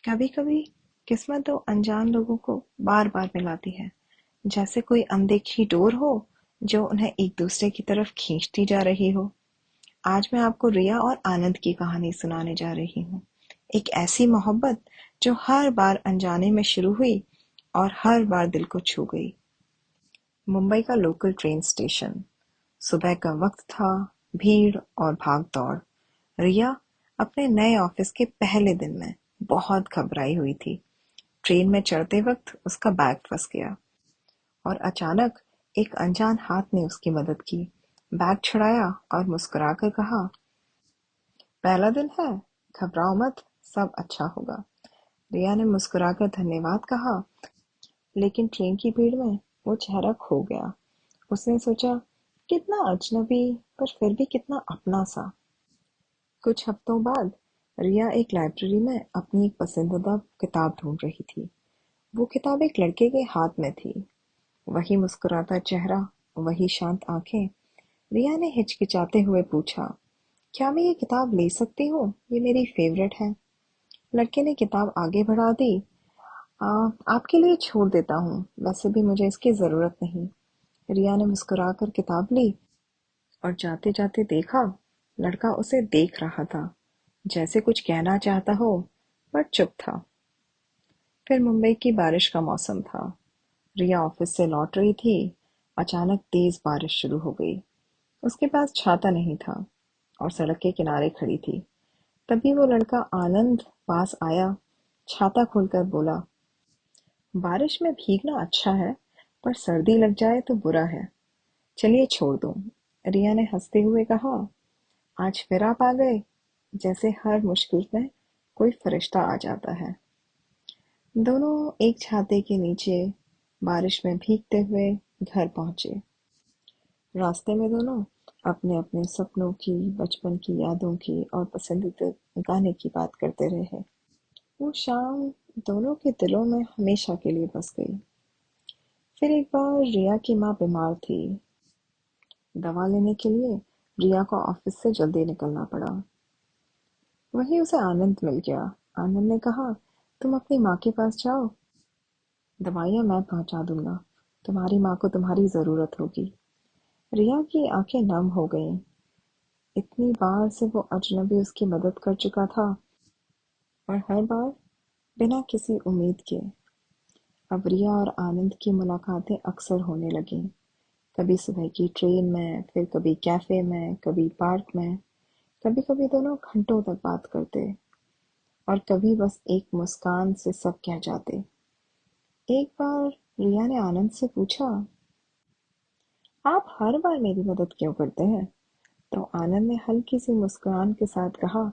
कभी कभी किस्मत दो अनजान लोगों को बार बार मिलाती है, जैसे कोई अनदेखी डोर हो जो उन्हें एक दूसरे की तरफ खींचती जा रही हो। आज मैं आपको रिया और आनंद की कहानी सुनाने जा रही हूँ। एक ऐसी मोहब्बत जो हर बार अनजाने में शुरू हुई और हर बार दिल को छू गई। मुंबई का लोकल ट्रेन स्टेशन। सुबह का वक्त था, भीड़ और भाग दौड़। रिया अपने नए ऑफिस के पहले दिन में बहुत घबराई हुई थी। ट्रेन में चढ़ते वक्त उसका बैग फंस गया और अचानक एक अनजान हाथ ने उसकी मदद की। बैग छुड़ाया और मुस्कुराकर कहा, पहला दिन है, घबराओ मत, सब अच्छा होगा। रिया ने मुस्कुराकर धन्यवाद कहा, लेकिन ट्रेन की भीड़ में वो चेहरा खो गया। उसने सोचा, कितना अजनबी पर फिर भी कितना अपना सा। कुछ हफ्तों बाद रिया एक लाइब्रेरी में अपनी एक पसंदीदा किताब ढूंढ रही थी। वो किताब एक लड़के के हाथ में थी। वही मुस्कुराता चेहरा, वही शांत आंखें। रिया ने हिचकिचाते हुए पूछा, क्या मैं ये किताब ले सकती हूँ? ये मेरी फेवरेट है। लड़के ने किताब आगे बढ़ा दी। आ, आपके लिए छोड़ देता हूँ, वैसे भी मुझे इसकी जरूरत नहीं। रिया ने मुस्कुराकर किताब ली और जाते जाते देखा, लड़का उसे देख रहा था, जैसे कुछ कहना चाहता हो, पर चुप था। फिर मुंबई की बारिश का मौसम था। रिया ऑफिस से लौट रही थी। अचानक तेज बारिश शुरू हो गई। उसके पास छाता नहीं था और सड़क के किनारे खड़ी थी। तभी वो लड़का आनंद पास आया, छाता खोलकर बोला, बारिश में भीगना अच्छा है, पर सर्दी लग जाए तो बुरा है। चलिए छोड़ दो। रिया ने हंसते हुए कहा, आज फिर आप आ गए। जैसे हर मुश्किल में कोई फरिश्ता आ जाता है। दोनों एक छाते के नीचे बारिश में भीगते हुए घर पहुंचे। रास्ते में दोनों अपने अपने सपनों की, बचपन की यादों की और पसंदीदा गाने की बात करते रहे। वो शाम दोनों के दिलों में हमेशा के लिए बस गई। फिर एक बार रिया की माँ बीमार थी। दवा लेने के लिए रिया को ऑफिस से जल्दी निकलना पड़ा। वहीं उसे आनंद मिल गया। आनंद ने कहा, तुम अपनी माँ के पास जाओ, दवाइयाँ मैं पहुंचा दूंगा। तुम्हारी माँ को तुम्हारी जरूरत होगी। रिया की आंखें नम हो गईं। इतनी बार से वो अजनबी उसकी मदद कर चुका था और हर बार बिना किसी उम्मीद के। अब रिया और आनंद की मुलाकातें अक्सर होने लगीं। कभी सुबह की ट्रेन में, फिर कभी कैफे में, कभी पार्क में। कभी कभी दोनों घंटों तक बात करते और कभी बस एक मुस्कान से सब कह जाते। एक बार रिया ने आनंद से पूछा, आप हर बार मेरी मदद क्यों करते हैं? तो आनंद ने हल्की सी मुस्कान के साथ कहा,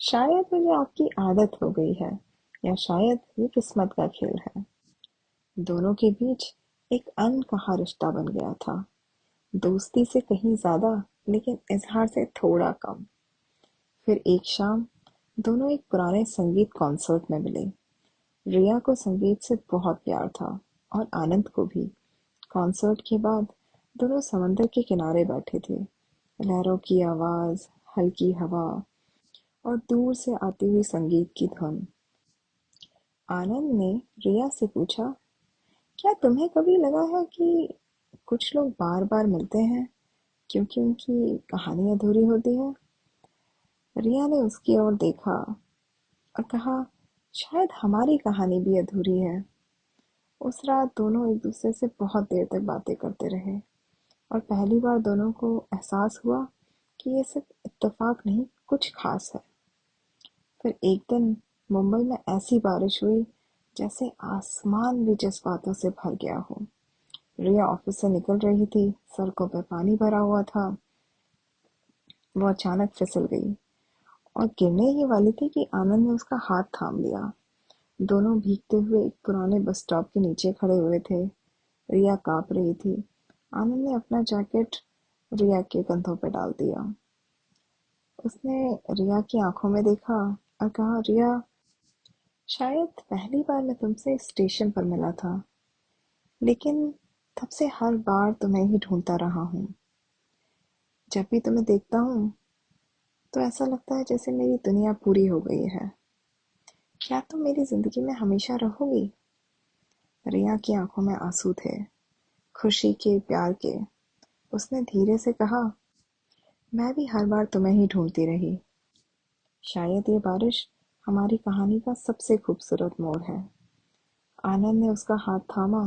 शायद मुझे आपकी आदत हो गई है, या शायद ये किस्मत का खेल है। दोनों के बीच एक अनकहा रिश्ता बन गया था। दोस्ती से कहीं ज्यादा, लेकिन इजहार से थोड़ा कम। फिर एक शाम दोनों एक पुराने संगीत कॉन्सर्ट में मिले। रिया को संगीत से बहुत प्यार था और आनंद को भी। कॉन्सर्ट के बाद दोनों समंदर के किनारे बैठे थे। लहरों की आवाज, हल्की हवा और दूर से आती हुई संगीत की धुन। आनंद ने रिया से पूछा, क्या तुम्हें कभी लगा है कि कुछ लोग बार बार मिलते हैं क्योंकि उनकी कहानी अधूरी होती है? रिया ने उसकी ओर देखा और कहा, शायद हमारी कहानी भी अधूरी है। उस रात दोनों एक दूसरे से बहुत देर तक बातें करते रहे और पहली बार दोनों को एहसास हुआ कि ये सिर्फ इत्तेफाक नहीं, कुछ खास है। फिर एक दिन मुंबई में ऐसी बारिश हुई जैसे आसमान भी जज्बातों से भर गया हो। रिया ऑफिस से निकल रही थी, सड़कों पर पानी भरा हुआ था। वो अचानक फिसल गई और गिरने ही वाली थी कि आनंद ने उसका हाथ थाम लिया। दोनों भीगते हुए एक पुराने बस स्टॉप के नीचे खड़े हुए थे। रिया कांप रही थी। आनंद ने अपना जैकेट रिया के कंधों पर डाल दिया। उसने रिया की आंखों में देखा और कहा, रिया, शायद पहली बार मैं तुमसे स्टेशन पर मिला था, लेकिन तब से हर बार तुम्हें ही ढूंढता रहा हूँ। जब भी तुम्हें देखता हूँ तो ऐसा लगता है जैसे मेरी दुनिया पूरी हो गई है। क्या तुम मेरी जिंदगी में हमेशा रहोगी? रिया की आंखों में आंसू थे, खुशी के, प्यार के। उसने धीरे से कहा, मैं भी हर बार तुम्हें ही ढूंढती रही। शायद ये बारिश हमारी कहानी का सबसे खूबसूरत मोड़ है। आनंद ने उसका हाथ थामा।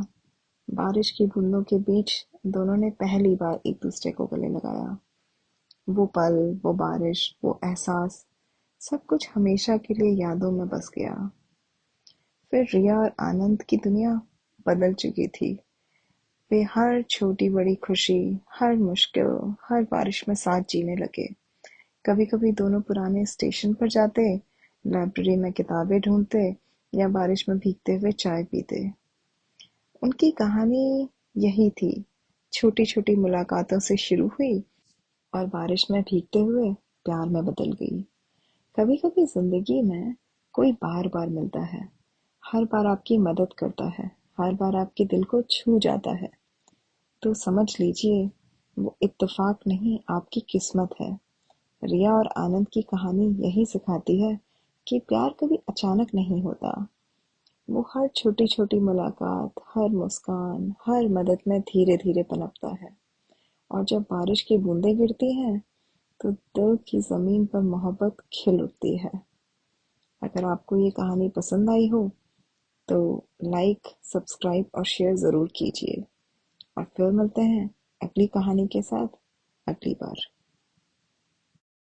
बारिश की बूंदों के बीच दोनों ने पहली बार एक दूसरे को गले लगाया। वो पल, वो बारिश, वो एहसास, सब कुछ हमेशा के लिए यादों में बस गया। फिर रिया और आनंद की दुनिया बदल चुकी थी। वे हर छोटी बड़ी खुशी, हर मुश्किल, हर बारिश में साथ जीने लगे। कभी कभी दोनों पुराने स्टेशन पर जाते, लाइब्रेरी में किताबें ढूंढते या बारिश में भीगते हुए चाय पीते। उनकी कहानी यही थी, छोटी छोटी मुलाकातों से शुरू हुई और बारिश में भीगते हुए प्यार में बदल गई। कभी कभी जिंदगी में कोई बार बार मिलता है, हर बार आपकी मदद करता है, हर बार आपके दिल को छू जाता है, तो समझ लीजिए वो इत्तेफाक नहीं, आपकी किस्मत है। रिया और आनंद की कहानी यही सिखाती है कि प्यार कभी अचानक नहीं होता। वो हर छोटी छोटी मुलाकात, हर मुस्कान, हर मदद में धीरे धीरे पनपता है। और जब बारिश की बूंदें गिरती हैं तो दिल की जमीन पर मोहब्बत खिल उठती है। अगर आपको ये कहानी पसंद आई हो तो लाइक, सब्सक्राइब और शेयर ज़रूर कीजिए। और फिर मिलते हैं अगली कहानी के साथ अगली बार।